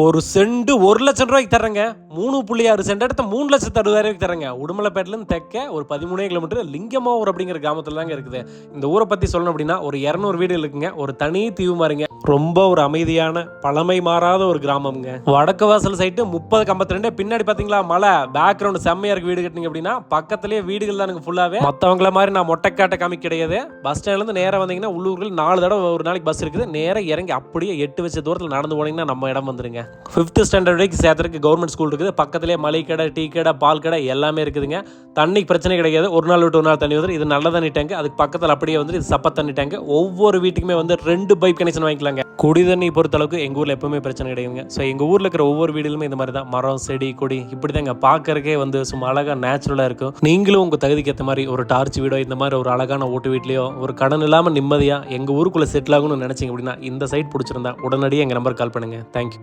ஒரு செண்டு 1,00,000 ரூபாய்க்கு தர்றேங்க. 3.6 சென்ட் எடுத்து 3,60,000 தரேங்க. உடுமலைப்பேட்டிலேருந்து தெற்க ஒரு 13 கிலோமீட்டர் லிங்கமாவூர் அப்படிங்கிற கிராமத்தில் தாங்க இருக்குது. இந்த ஊரை பற்றி சொல்லணும் அப்படின்னா ஒரு 200 வீடு இருக்குங்க. ஒரு தனி தீவு மாதிரிங்க. ரொம்ப ஒரு அமைதியான பழமை மாறாத ஒரு கிராமம்ங்க. வடக்கு வாசல் சைட்டு 30-52. பின்னாடி பார்த்தீங்களா மலை பேக்ரவுண்ட் செம்மையா இருக்கு. வீடு கட்டினீங்க அப்படின்னா பக்கத்துலேயே வீடுகள் தான் எனக்கு ஃபுல்லாகவே. மற்றவங்கள மாதிரி நான் மொட்டைக்காட்ட காமிக்க கிடையாது. பஸ் ஸ்டாண்ட்லேருந்து நேராக வந்தீங்கன்னா உள்ளூர்கள் 4 தடவை ஒரு நாளைக்கு பஸ் இருக்குது. நேராக இறங்கி அப்படியே 8 வச்ச தூரத்தில் நடந்து போனீங்கன்னா நம்ம இடம் வந்துருங்க. 5th ஸ்டாண்டர்ட் வரைக்கும் சேர்த்துறதுக்கு கவர்மெண்ட் ஸ்கூல் இருக்குது. பக்கத்துலேயே மளிகை கடை, டீ கடை, பால் கடை எல்லாமே இருக்குதுங்க. தண்ணிக்கு பிரச்சனை கிடையாது. ஒரு நாள் விட்டு ஒரு நாள் தண்ணி வந்து இது நல்ல தண்ணி டேங்க். அதுக்கு பக்கத்தில் அப்படியே வந்து இது சப்ப தண்ணி டேங்க். ஒவ்வொரு வீட்டுக்குமே வந்து 2 பைப் கனெக்ஷன் வாங்கிக்கலாங்க. குடி தண்ணி பொறுத்தளவுக்கு எங்கள் ஊரில் எப்பவுமே பிரச்சனை கிடையாதுங்க. ஸோ எங்கள் ஊரில் இருக்கிற ஒவ்வொரு வீடுகளுமே இந்த மாதிரி தான் மரம், செடி, கொடி இப்படி தாங்க பார்க்கறக்கே வந்து சும்மா அழகாக நேச்சுரலாக இருக்கும். நீங்களும் உங்கள் தகுதிக்கு ஏற்ற மாதிரி ஒரு டார்ச் வீடோ இந்த மாதிரி ஒரு அழகான ஓட்டு வீட்லையோ ஒரு கடன் இல்லாமல் நிம்மதியாக எங்கள் ஊருக்குள்ளே செட்டில் ஆகணும்னு நினச்சிங்க அப்படின்னா இந்த சைட் பிடிச்சிருந்தா உடனடியாக எங்கள் நம்பர் கால் பண்ணுங்கள். தேங்க்யூ.